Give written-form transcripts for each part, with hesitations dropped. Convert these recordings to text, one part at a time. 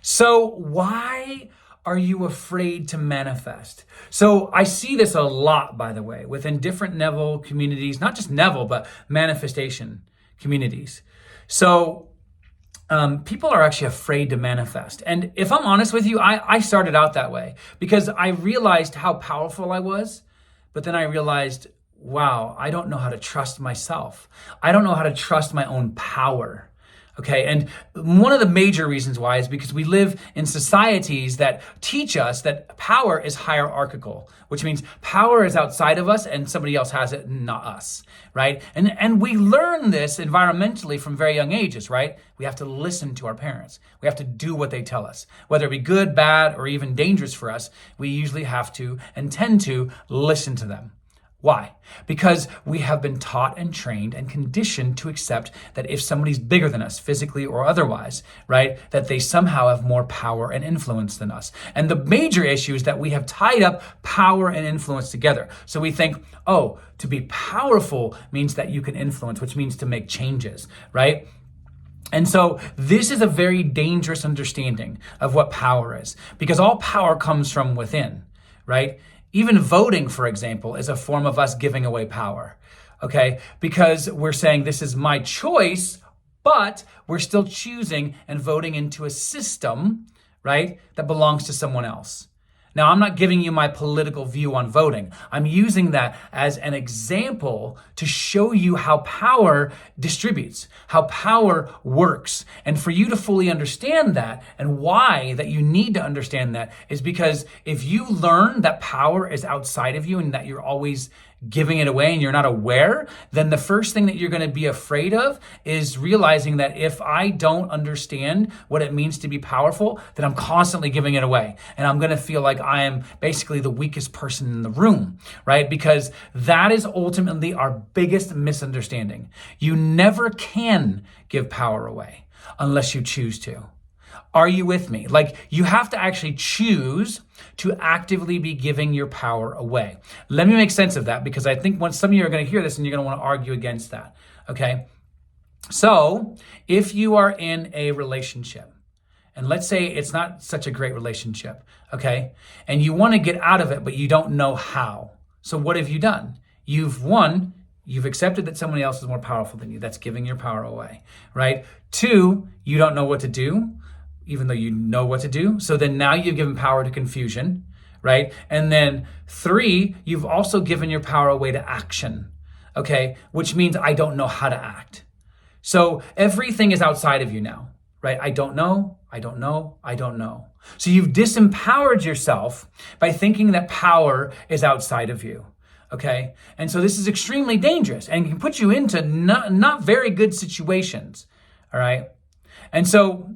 So why are you afraid to manifest? So I see this a lot, by the way, within different Neville communities, not just Neville, but manifestation communities. So people are actually afraid to manifest. And if I'm honest with you, I started out that way because I realized how powerful I was, but then I realized, wow, I don't know how to trust myself. I don't know how to trust my own power. Okay, and one of the major reasons why is because we live in societies that teach us that power is hierarchical, which means power is outside of us and somebody else has it, not us, right? And we learn this environmentally from very young ages, right? We have to listen to our parents. We have to do what they tell us. Whether it be good, bad, or even dangerous for us, we usually have to and tend to listen to them. Why? Because we have been taught and trained and conditioned to accept that if somebody's bigger than us, physically or otherwise, right, that they somehow have more power and influence than us. And the major issue is that we have tied up power and influence together. So we think, oh, to be powerful means that you can influence, which means to make changes, right? And so this is a very dangerous understanding of what power is, because all power comes from within, right? Even voting, for example, is a form of us giving away power, okay? Because we're saying this is my choice, but we're still choosing and voting into a system, right, that belongs to someone else. Now, I'm not giving you my political view on voting. I'm using that as an example to show you how power distributes, how power works. And for you to fully understand that, and why that you need to understand that, is because if you learn that power is outside of you and that you're always giving it away and you're not aware, then the first thing that you're going to be afraid of is realizing that if I don't understand what it means to be powerful, then I'm constantly giving it away. And I'm going to feel like I am basically the weakest person in the room, right? Because that is ultimately our biggest misunderstanding. You never can give power away unless you choose to. Are you with me? Like, you have to actually choose to actively be giving your power away. Let me make sense of that, because I think once some of you are going to hear this and you're going to want to argue against that. Okay. So if you are in a relationship, and let's say it's not such a great relationship, okay, and you want to get out of it, but you don't know how. So what have you done? You've accepted that somebody else is more powerful than you. That's giving your power away, right? 2, you don't know what to do, even though you know what to do. So then now you've given power to confusion, right? And then 3, you've also given your power away to action, okay? Which means I don't know how to act. So everything is outside of you now, right? I don't know. So you've disempowered yourself by thinking that power is outside of you. Okay. And so this is extremely dangerous and can put you into not very good situations. All right. And so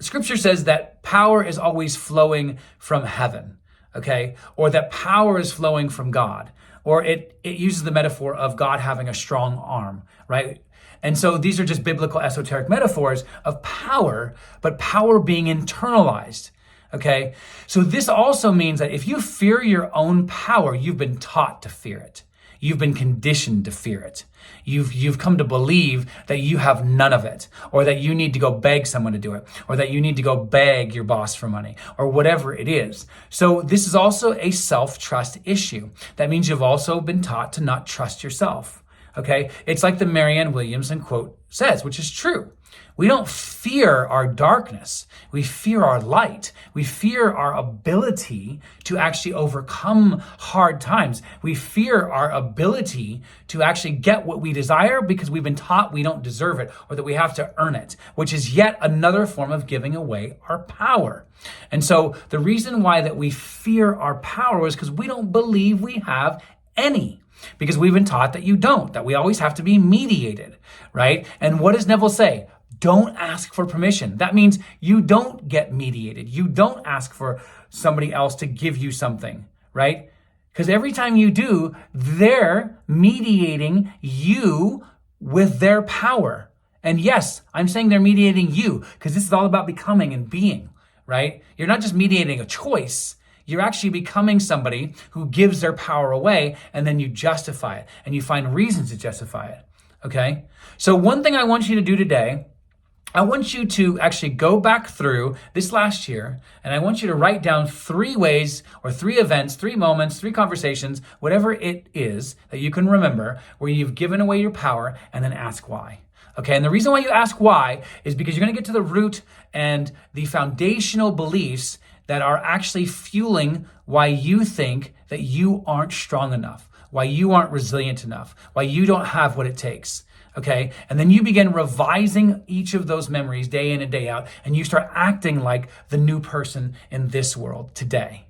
Scripture says that power is always flowing from heaven. Okay. Or that power is flowing from God. Or it uses the metaphor of God having a strong arm, right? And so these are just biblical esoteric metaphors of power, but power being internalized. Okay, so this also means that if you fear your own power, you've been taught to fear it. You've been conditioned to fear it. You've come to believe that you have none of it, or that you need to go beg someone to do it, or that you need to go beg your boss for money, or whatever it is. So this is also a self-trust issue. That means you've also been taught to not trust yourself. Okay, it's like the Marianne Williamson quote says, which is true. We don't fear our darkness. We fear our light. We fear our ability to actually overcome hard times. We fear our ability to actually get what we desire because we've been taught we don't deserve it, or that we have to earn it, which is yet another form of giving away our power. And so the reason why that we fear our power is because we don't believe we have any. Because we've been taught that you don't, that we always have to be mediated, right? And what does Neville say? Don't ask for permission. That means you don't get mediated. You don't ask for somebody else to give you something, right? Because every time you do, they're mediating you with their power. And yes, I'm saying they're mediating you because this is all about becoming and being, right? You're not just mediating a choice. You're actually becoming somebody who gives their power away, and then you justify it, and you find reasons to justify it, okay? So one thing I want you to do today, I want you to actually go back through this last year, and I want you to write down 3 ways or 3 events, 3 moments, 3 conversations, whatever it is that you can remember where you've given away your power, and then ask why. Okay, and the reason why you ask why is because you're going to get to the root and the foundational beliefs that are actually fueling why you think that you aren't strong enough, why you aren't resilient enough, why you don't have what it takes. Okay, and then you begin revising each of those memories day in and day out, and you start acting like the new person in this world today.